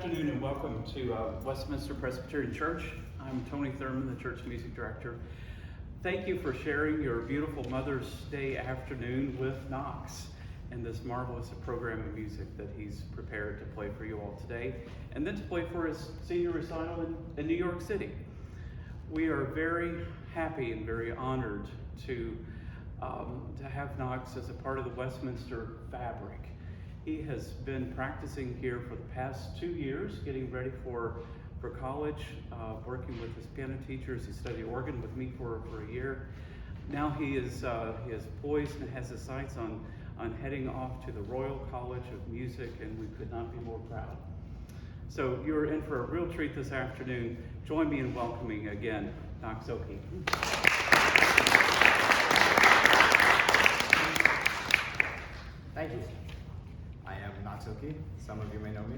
afternoon and welcome to Westminster Presbyterian Church. I'm Tony Thurman, the church music director. Thank you for sharing your beautiful Mother's Day afternoon with Knox and this marvelous program of music that he's prepared to play for you all today, and then to play for his senior recital in New York City. We are very happy and very honored to have Knox as a part of the Westminster fabric. He has been practicing here for the past 2 years, getting ready for college, working with his piano teachers. He studied organ with me for a year. Now he is poised and has his sights on heading off to the Royal College of Music, and we could not be more proud. So you're in for a real treat this afternoon. Join me in welcoming again Knox Oki. Thank you. I am Knox Oki. Some of you may know me.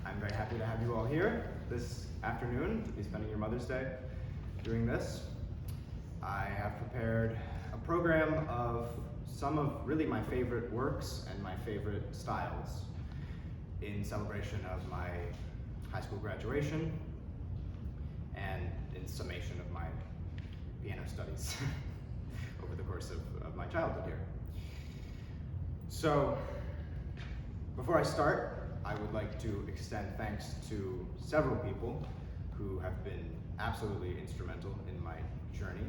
I'm very happy to have you all here this afternoon to be spending your Mother's Day doing this. I have prepared a program of some of really my favorite works and my favorite styles in celebration of my high school graduation and in summation of my piano studies over the course of my childhood here. So, before I start, I would like to extend thanks to several people who have been absolutely instrumental in my journey.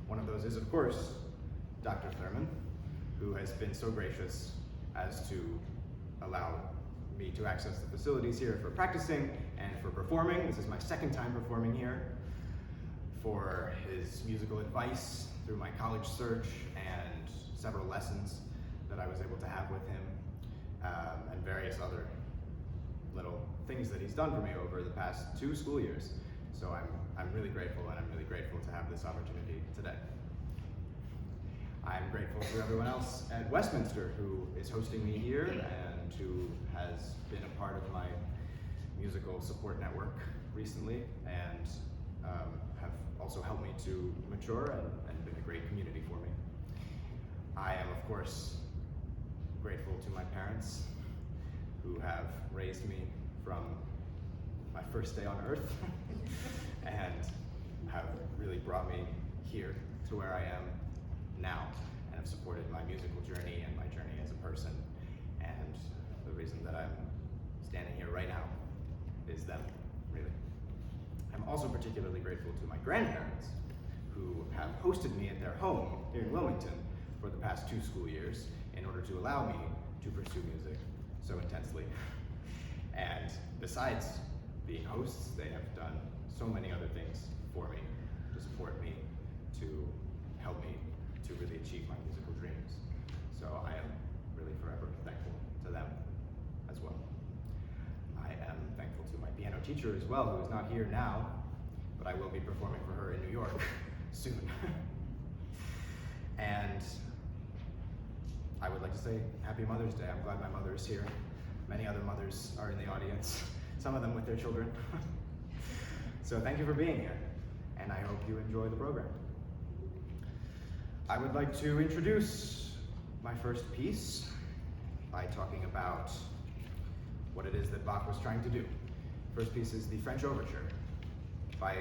One of those is, of course, Dr. Thurman, who has been so gracious as to allow me to access the facilities here for practicing and for performing. This is my second time performing here. For his musical advice through my college search and several lessons that I was able to have with him, and various other little things that he's done for me over the past 2 school years. So I'm really grateful, and I'm really grateful to have this opportunity today. I'm grateful to everyone else at Westminster who is hosting me here and who has been a part of my musical support network recently, and have also helped me to mature and been a great community for me. I am, of course, grateful to my parents who have raised me from my first day on earth and have really brought me here to where I am now, and have supported my musical journey and my journey as a person. And the reason that I'm standing here right now is them, really. I'm also particularly grateful to my grandparents who have hosted me at their home here in Wilmington for the past 2 school years in order to allow me to pursue music so intensely. And besides being hosts, they have done so many other things for me, to support me, to help me to really achieve my musical dreams. So I am really forever thankful to them as well. I am thankful to my piano teacher as well, who is not here now, but I will be performing for her in New York soon. And I would like to say Happy Mother's Day. I'm glad my mother is here. Many other mothers are in the audience, some of them with their children. So thank you for being here, and I hope you enjoy the program. I would like to introduce my first piece by talking about what it is that Bach was trying to do. First piece is the French Overture by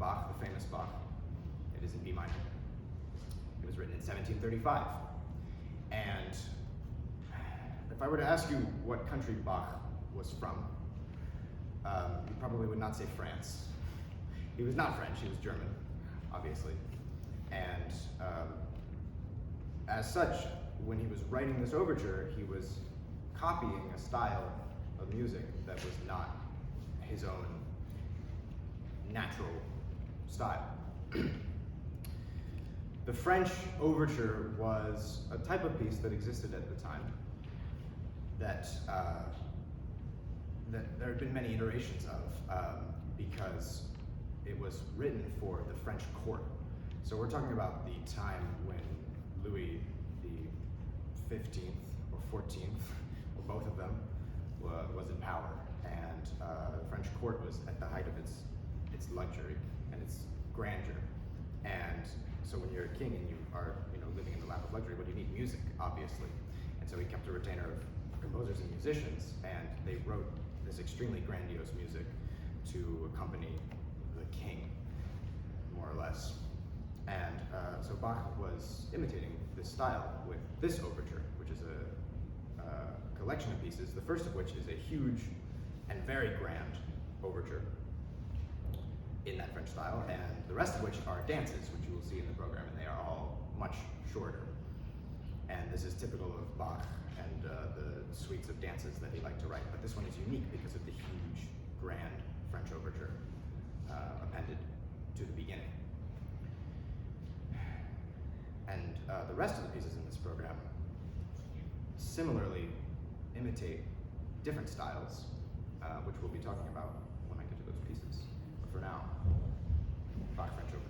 Bach, the famous Bach. It is in B minor. It was written in 1735. And if I were to ask you what country Bach was from, you probably would not say France. He was not French, he was German, obviously. And as such, when he was writing this overture, he was copying a style of music that was not his own natural style. The French Overture was a type of piece that existed at the time that there had been many iterations of, because it was written for the French court. So we're talking about the time when Louis the 15th or 14th, or both of them, was in power, and the French court was at the height of its luxury and its grandeur. And so when you're a king and you are living in the lap of luxury, what do you need? Music, obviously. And so he kept a retainer of composers and musicians, and they wrote this extremely grandiose music to accompany the king, more or less. And so Bach was imitating this style with this overture, which is a collection of pieces, the first of which is a huge and very grand overture in that French style, and the rest of which are dances, which you will see in the program, and they are all much shorter. And this is typical of Bach and the suites of dances that he liked to write, but this one is unique because of the huge, grand French overture appended to the beginning. And the rest of the pieces in this program similarly imitate different styles, which we'll be talking about when I get to those pieces. But for now, Bach French Overture.